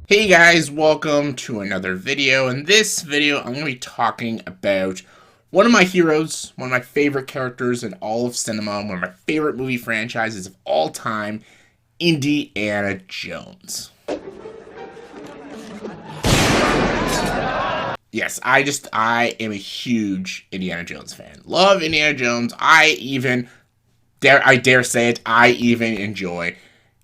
Hey guys, welcome to another video. In this video, I'm going to be talking about one of my heroes, one of my favorite characters in all of cinema, one of my favorite movie franchises of all time, Indiana Jones. Yes, I am a huge Indiana Jones fan. Love Indiana Jones. I dare say it, I even enjoy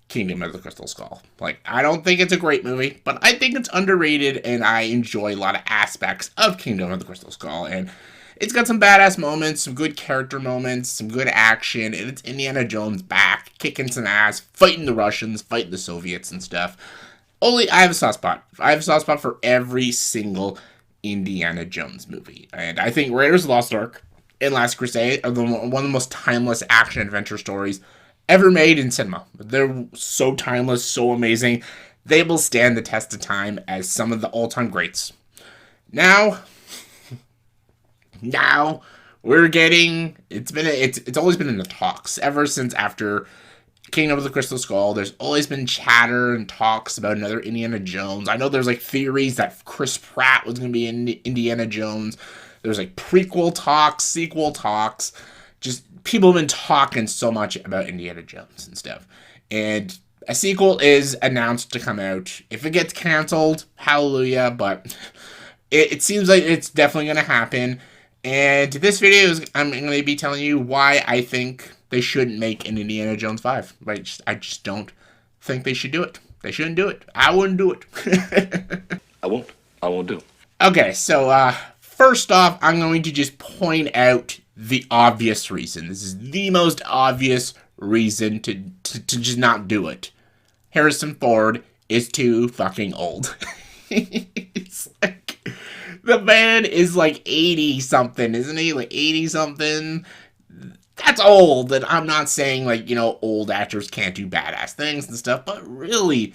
Kingdom of the Crystal Skull. Like, I don't think it's a great movie, but I think it's underrated, and I enjoy a lot of aspects of Kingdom of the Crystal Skull. And it's got some badass moments, some good character moments, some good action, and it's Indiana Jones back, kicking some ass, fighting the Russians, fighting the Soviets and stuff. Only, I have a soft spot. I have a soft spot for every single Indiana Jones movie. And I think Raiders of the Lost Ark and Last Crusade are one of the most timeless action adventure stories ever made in cinema. They're so timeless, so amazing. They will stand the test of time as some of the all-time greats. Now, we're getting it's always been in the talks ever since after Kingdom of the Crystal Skull. There's always been chatter and talks about another Indiana Jones. I know there's like theories that Chris Pratt was going to be in Indiana Jones. There's like prequel talks, sequel talks. Just people have been talking so much about Indiana Jones and stuff. And a sequel is announced to come out. If it gets canceled, hallelujah, but it seems like it's definitely going to happen. And this video I'm going to be telling you why I think they shouldn't make an Indiana Jones 5. I just don't think they should do it. They shouldn't do it. I wouldn't do it. I won't. I won't do. Okay, so first off, I'm going to just point out the obvious reason. This is the most obvious reason to just not do it. Harrison Ford is too fucking old. It's like, the man is like 80 something, isn't he? Like 80 something. That's old. And I'm not saying like, old actors can't do badass things and stuff, but really,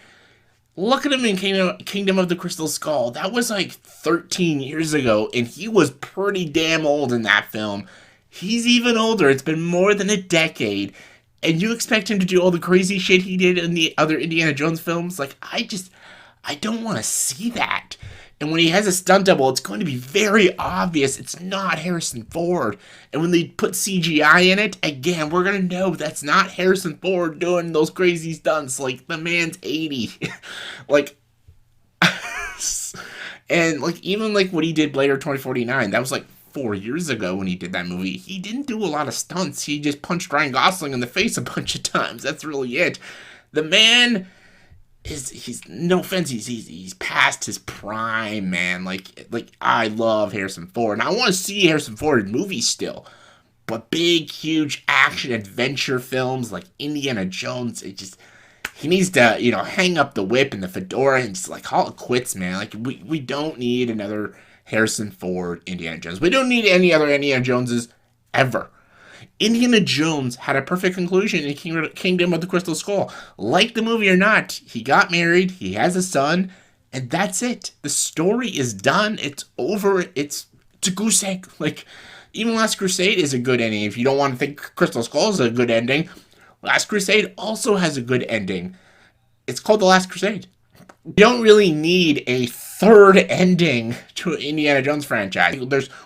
look at him in Kingdom of the Crystal Skull. That was like 13 years ago, and he was pretty damn old in that film. He's even older. It's been more than a decade, and you expect him to do all the crazy shit he did in the other Indiana Jones films? Like, I don't want to see that. And when he has a stunt double, it's going to be very obvious it's not Harrison Ford. And when they put CGI in it, again, we're going to know that's not Harrison Ford doing those crazy stunts. Like, the man's 80. Like, and like, even like what he did Blade Runner 2049, that was like 4 years ago when he did that movie. He didn't do a lot of stunts. He just punched Ryan Gosling in the face a bunch of times. That's really it. The man he's no offense, he's past his prime, man. Like I love Harrison Ford, and I want to see Harrison Ford in movies still. But big, huge action adventure films like Indiana Jones, he needs to, hang up the whip and the fedora and just like call it quits, man. Like we don't need another Harrison Ford Indiana Jones. We don't need any other Indiana Joneses ever. Indiana Jones had a perfect conclusion in Kingdom of the Crystal Skull. Like the movie or not, he got married, he has a son, and that's it. The story is done. It's over. It's a goose egg. Like, even Last Crusade is a good ending. If you don't want to think Crystal Skull is a good ending, Last Crusade also has a good ending. It's called The Last Crusade. You don't really need a third ending to an Indiana Jones franchise.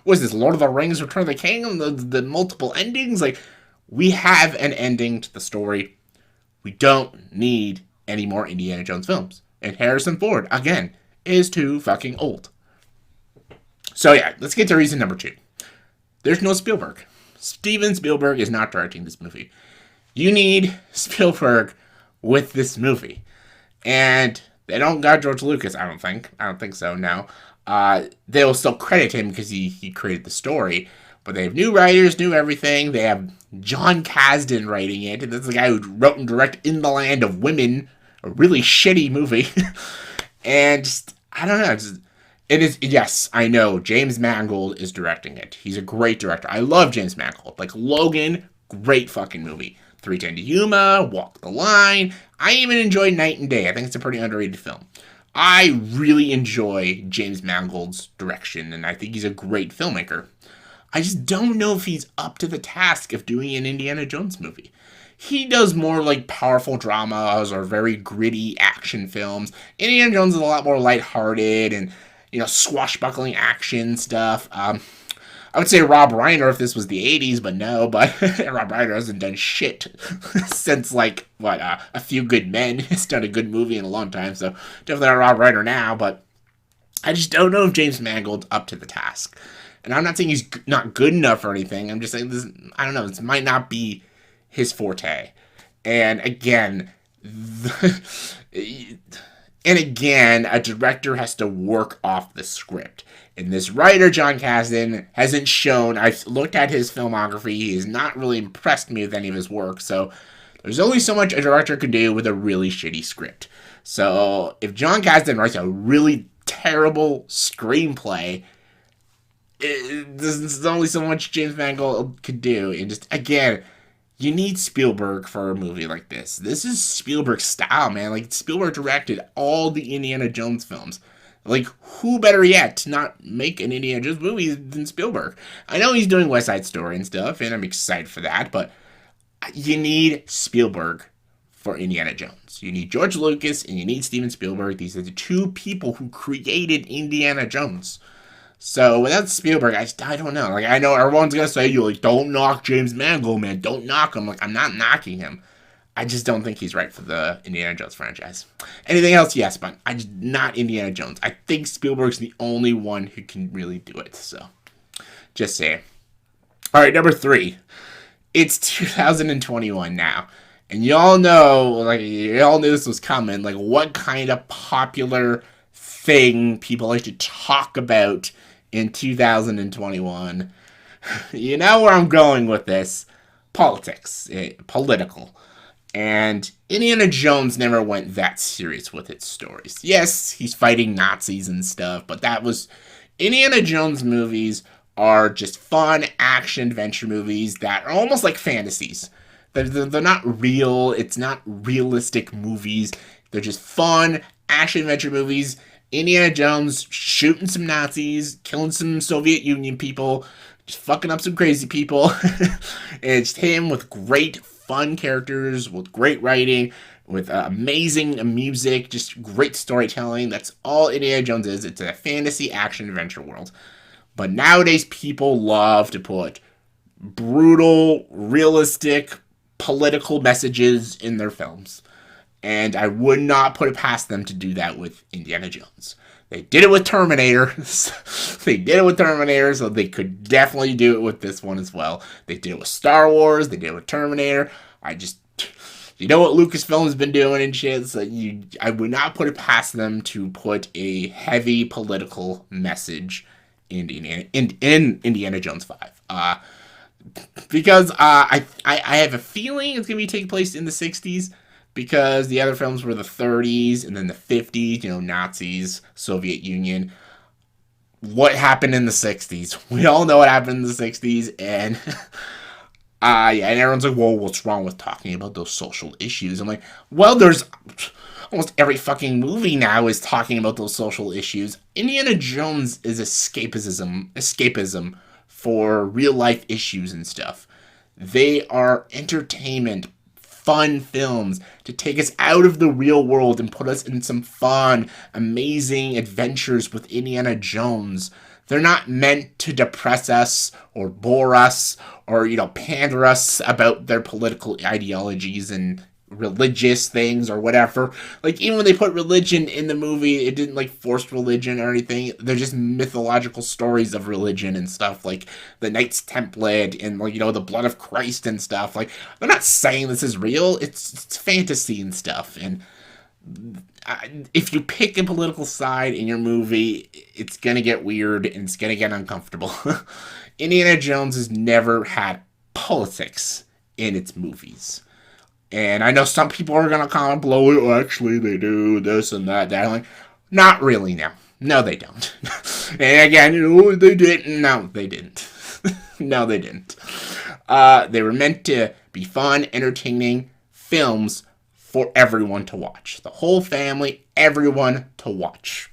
Was this Lord of the Rings, Return of the King, the multiple endings? Like, we have an ending to the story. We don't need any more Indiana Jones films. And Harrison Ford, again, is too fucking old. So yeah, let's get to reason number 2. There's no Spielberg. Steven Spielberg is not directing this movie. You need Spielberg with this movie. And they don't got George Lucas, I don't think so, no. They'll still credit him because he created the story. But they have new writers, new everything. They have John Kasdan writing it. And that's the guy who wrote and directed In the Land of Women, a really shitty movie. And just, I don't know. Yes, I know, James Mangold is directing it. He's a great director. I love James Mangold. Like, Logan, great fucking movie. 3:10 to Yuma, Walk the Line. I even enjoy Night and Day. I think it's a pretty underrated film. I really enjoy James Mangold's direction, and I think he's a great filmmaker. I just don't know if he's up to the task of doing an Indiana Jones movie. He does more like powerful dramas or very gritty action films. Indiana Jones is a lot more lighthearted and, swashbuckling action stuff. I would say Rob Reiner if this was the 80s, but no, but Rob Reiner hasn't done shit since, A Few Good Men. He's done a good movie in a long time, so definitely not Rob Reiner now, but I just don't know if James Mangold's up to the task. And I'm not saying he's not good enough or anything, I'm just saying this, I don't know, this might not be his forte. And again, a director has to work off the script. And this writer, John Kasdan, hasn't shown. I've looked at his filmography. He has not really impressed me with any of his work. So there's only so much a director can do with a really shitty script. So if John Kasdan writes a really terrible screenplay, there's only so much James Mangold could do. And just, again, you need Spielberg for a movie like this. This is Spielberg's style, man. Like, Spielberg directed all the Indiana Jones films. Like, who better yet to not make an Indiana Jones movie than Spielberg? I know he's doing West Side Story and stuff, and I'm excited for that, but you need Spielberg for Indiana Jones. You need George Lucas, and you need Steven Spielberg. These are the two people who created Indiana Jones. So, without Spielberg, I don't know. Like, I know everyone's gonna say, don't knock James Mangold, man. Don't knock him. Like, I'm not knocking him. I just don't think he's right for the Indiana Jones franchise. Anything else, yes, but not Indiana Jones. I think Spielberg's the only one who can really do it. So, just saying. All right, number 3. It's 2021 now. And y'all know, y'all knew this was coming. Like, what kind of popular thing people like to talk about in 2021? You know where I'm going with this. Politics. Political. And Indiana Jones never went that serious with its stories. Yes, he's fighting Nazis and stuff, but Indiana Jones movies are just fun action adventure movies that are almost like fantasies. They're not real. It's not realistic movies. They're just fun action adventure movies. Indiana Jones shooting some Nazis, killing some Soviet Union people, just fucking up some crazy people. It's him with great fun characters, with great writing, with amazing music, just great storytelling. That's all Indiana Jones is. It's a fantasy action adventure world. But nowadays, people love to put brutal, realistic, political messages in their films. And I would not put it past them to do that with Indiana Jones. They did it with Terminator. So they could definitely do it with this one as well. They did it with Star Wars. They did it with Terminator. You know what Lucasfilm has been doing and shit. So I would not put it past them to put a heavy political message in Indiana Jones 5. Because I have a feeling it's going to be taking place in the 60s. Because the other films were the 30s and then the 50s, Nazis, Soviet Union. What happened in the 60s? We all know what happened in the 60s, and and everyone's like, well, what's wrong with talking about those social issues? I'm like, well, there's almost every fucking movie now is talking about those social issues. Indiana Jones is escapism for real life issues and stuff. They are entertainment, fun films to take us out of the real world and put us in some fun, amazing adventures with Indiana Jones. They're not meant to depress us or bore us or, pander us about their political ideologies and religious things or whatever. Like, even when they put religion in the movie, it didn't, force religion or anything. They're just mythological stories of religion and stuff, like the Knights Templar and, the blood of Christ and stuff. Like, they're not saying this is real. It's fantasy and stuff. And if you pick a political side in your movie, it's gonna get weird and it's gonna get uncomfortable. Indiana Jones has never had politics in its movies. And I know some people are going to comment below, well, actually, they do this and that. I'm like, not really, no. No, they don't. And again, they didn't. No, they didn't. No, they didn't. They were meant to be fun, entertaining films for everyone to watch. The whole family, everyone to watch.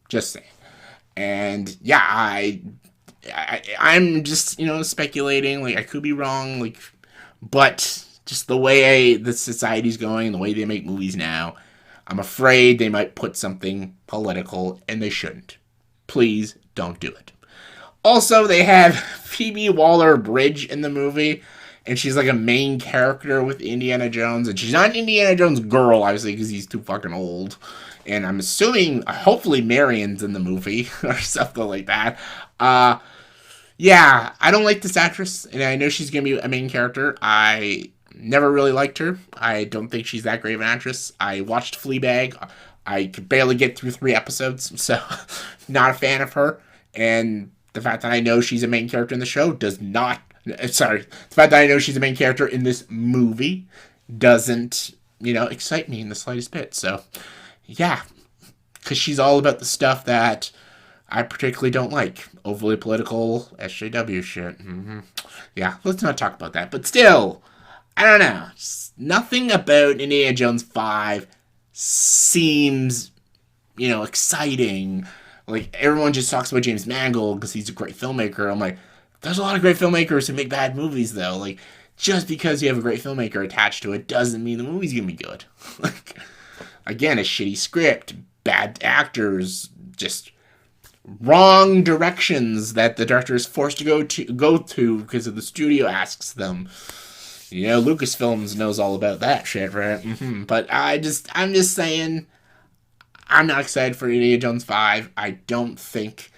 Just saying. And, yeah, I'm just, speculating. I could be wrong. But just the way the society's going, the way they make movies now, I'm afraid they might put something political, and they shouldn't. Please don't do it. Also, they have Phoebe Waller-Bridge in the movie, and she's like a main character with Indiana Jones, and she's not Indiana Jones' girl, obviously, because he's too fucking old. And I'm assuming, hopefully, Marion's in the movie, or something like that. Yeah, I don't like this actress, and I know she's going to be a main character. I never really liked her. I don't think she's that great of an actress. I watched Fleabag. I could barely get through 3 episodes, so not a fan of her. And the fact that I know she's a main character in the show does not... Sorry. The fact that I know she's a main character in this movie doesn't, excite me in the slightest bit. So, yeah. Because she's all about the stuff that I particularly don't like. Overly political SJW shit. Mm-hmm. Yeah, let's not talk about that. But still, I don't know. Nothing about Indiana Jones 5 seems, exciting. Like, everyone just talks about James Mangold because he's a great filmmaker. I'm like, there's a lot of great filmmakers who make bad movies, though. Like, just because you have a great filmmaker attached to it doesn't mean the movie's gonna be good. Like, again, a shitty script, bad actors, just wrong directions that the director is forced to go to because of the studio asks them. Lucasfilms knows all about that shit, right? Mm-hmm. But I'm just saying, I'm not excited for Indiana Jones 5. I don't think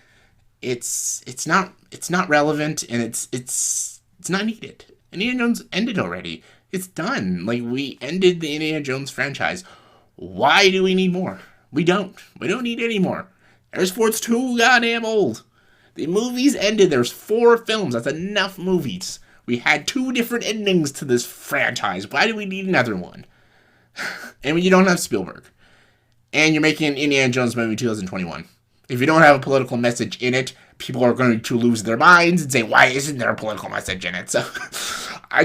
it's not relevant, and it's not needed. Indiana Jones ended already. It's done. Like, we ended the Indiana Jones franchise. Why do we need more? We don't. We don't need any more. Harrison Ford's too goddamn old. The movie's ended. There's 4 films. That's enough movies. We had 2 different endings to this franchise. Why do we need another one? And when you don't have Spielberg. And you're making an Indiana Jones movie in 2021. If you don't have a political message in it, people are going to lose their minds and say, why isn't there a political message in it? So, I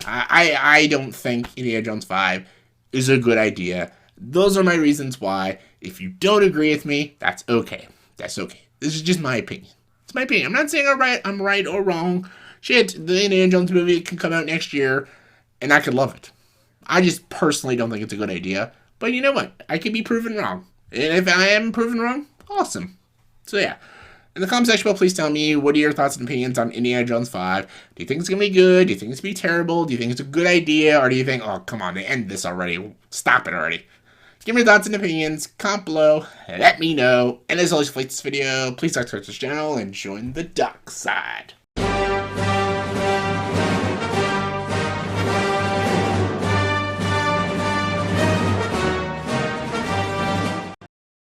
I don't think Indiana Jones 5 is a good idea. Those are my reasons why. If you don't agree with me, that's okay. That's okay. This is just my opinion. It's my opinion. I'm not saying I'm right or wrong. Shit, the Indiana Jones movie can come out next year, and I could love it. I just personally don't think it's a good idea. But you know what? I could be proven wrong. And if I am proven wrong, awesome. So yeah. In the comment section below, please tell me, what are your thoughts and opinions on Indiana Jones 5? Do you think it's going to be good? Do you think it's going to be terrible? Do you think it's a good idea? Or do you think, oh, come on, they end this already. Stop it already. Give me your thoughts and opinions. Comment below. Let me know. And as always, if you like this video, please subscribe to this channel and join the dark side.